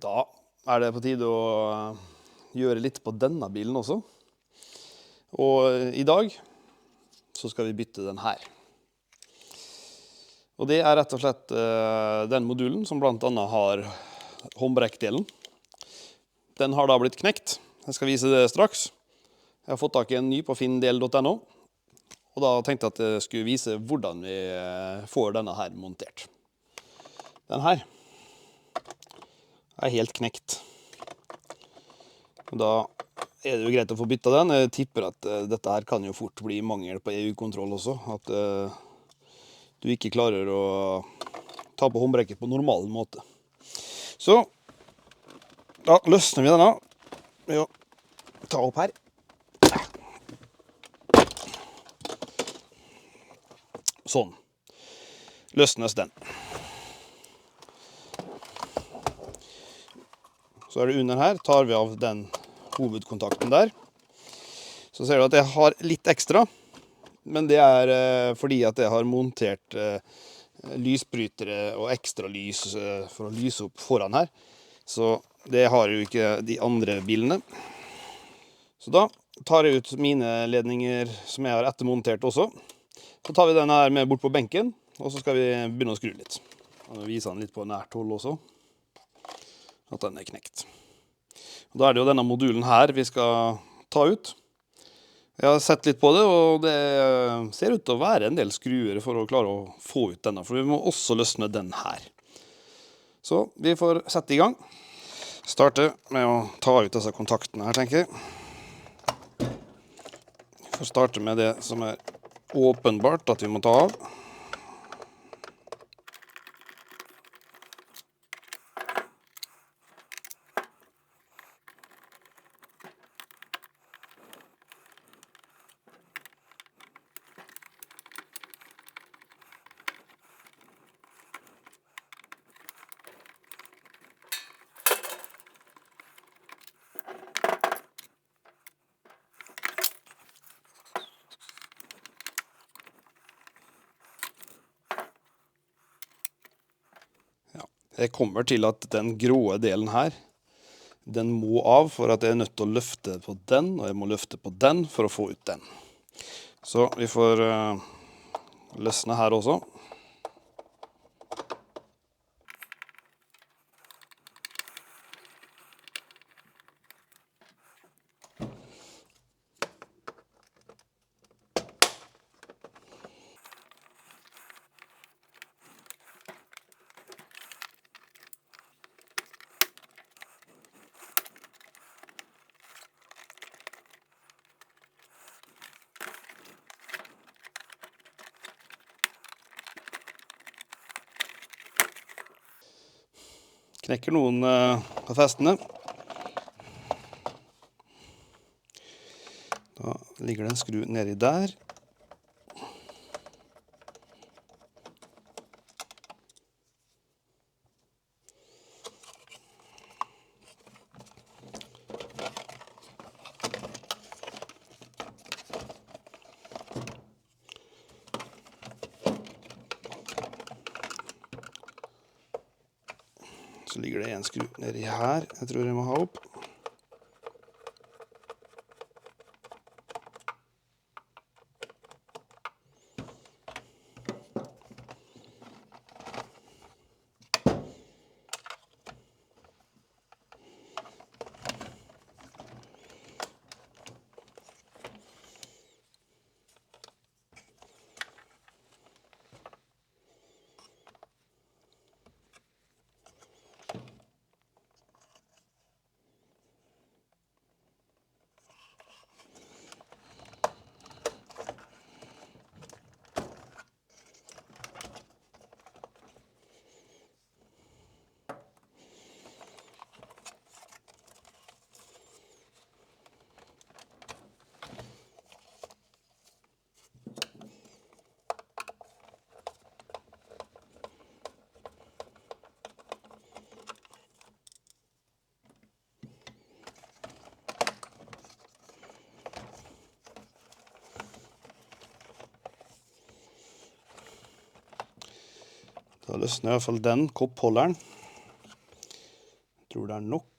Da det på tide å gjøre litt på denne bilen også. Og i dag så skal vi bytte den her. Og det rett og slett den modulen som blant annet har håndbrekkdelen. Den har da blitt knekt. Jeg skal vise det straks. Jeg har fått tak i en ny på findel.no. Og da tenkte jeg at jeg skulle vise hvordan vi får denne her montert. Den her helt knekt. Og da det jo greit å få bytta den. Jeg tipper at dette her kan jo fort bli mangel på EU-kontroll også. At du ikke klarer å ta på håndbrekket på normal måte. Så da løsner vi denne ved å ta opp her. Sånn. Løsnes den. Så det under her, tar vi av den hovedkontakten der. Så ser du at jeg har litt ekstra, men det fordi at jeg har montert lysbrytere og ekstra lys for å lyse opp foran her. Så det har jo ikke de andre bilene. Så da tar jeg ut mine ledninger som jeg har ettermontert også. Så tar vi den her med bort på benken, og så skal vi begynne å skru litt. Og vise den litt på nært hold også. At den knekt. Og da det jo denne modulen her vi skal ta ut. Jeg har sett litt på det, og det ser ut til å være en del skruer for å klare å få ut denne, for vi må også løsne den her. Så vi får sette i gang. Starte med å ta ut disse kontaktene her, tenker jeg. Vi får starte med det som åpenbart at vi må ta av. Jeg kommer til at den grå delen her, den må av for at jeg nødt til å løfte på den, og jeg må løfte på den for å få ut den. Så vi får løsne her også. Knekker noen av festene. Da ligger det en skru nedi der. Så ligger det en skru nedi her, jeg tror jeg må ha opp. Da løsner jeg i hvert fall den koppholderen. Tror det nok.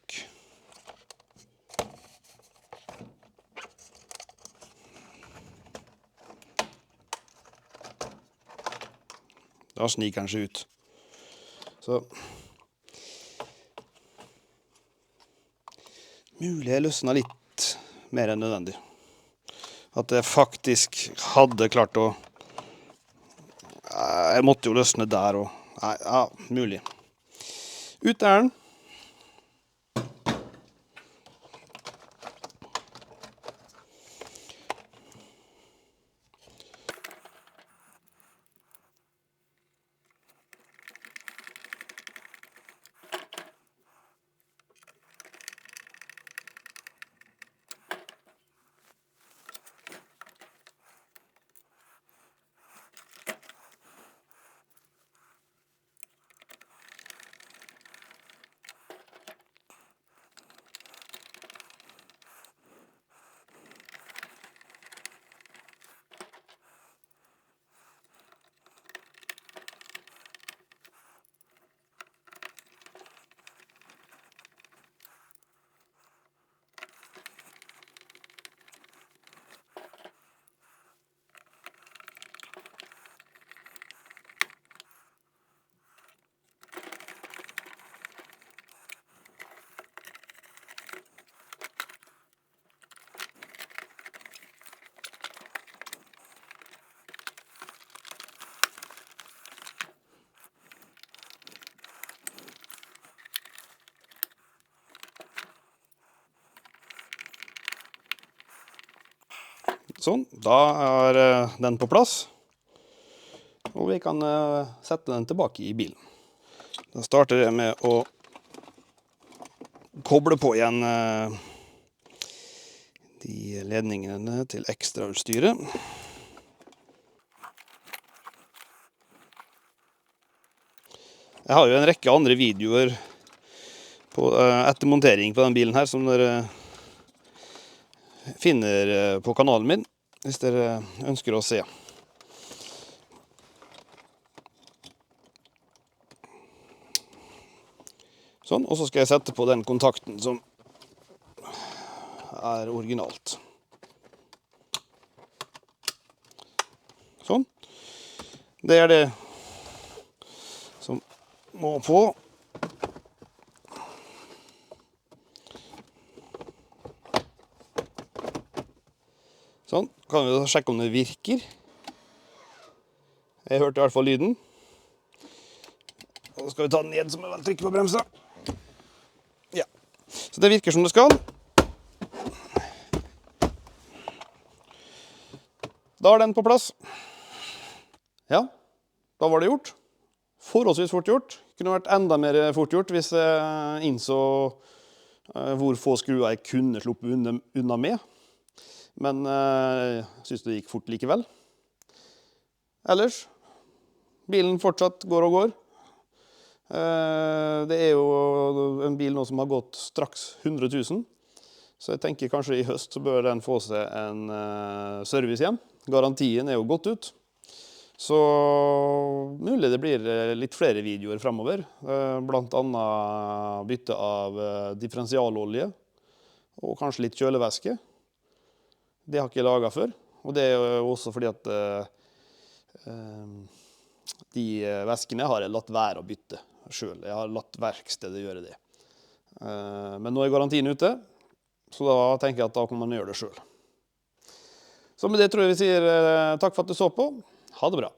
Da sniker den seg ut. Så mulig jeg løsner litt mer enn nødvendig. At jeg faktisk hadde klart å... Jeg måtte jo løsne der og... Nei, ja, mulig. Ut er den. Sånn, da er den på plass. Og vi kan sette den tilbake i bilen. Da starter jeg med å koble på igjen de ledningene til ekstrautstyret. Jeg har jo en rekke andre videoer på, etter montering på den bilen her, som dere finner på kanalen min, hvis dere ønsker å se. Sånn, og så skal jeg sette på den kontakten som er originalt. Sånn. Det er det som må på. Sånn, kan vi da sjekke om det virker. Jeg hørte i hvert fall lyden. Og så skal vi ta den ned, så må vi vel trykke på bremsa. Ja, så det virker som det skal. Da er den på plass. Ja, da var det gjort. Forholdsvis fort gjort. Kunne vært enda mer fort gjort hvis jeg innså hvor få skruer jeg kunne sluppe unna med. Men jeg synes det gikk fort likevel. Ellers, bilen fortsatt går og går. Det er jo en bil nå som har gått straks 100 000. Så jeg tenker kanskje i høst så bør den få seg en service igjen. Garantien er jo gått ut. Så mulig det blir litt flere videoer fremover. Blant annet bytte av differensialolje og kanskje litt kjølevæske. Det har ikke jeg laget før, og det er jo også fordi at de væskene har jeg latt være å bytte selv. Jeg har latt verkstedet gjøre det. Men nå er garantien ute, så da tenker jeg at da kan man gjøre det selv. Så med det tror jeg vi sier takk for at du så på. Ha det bra.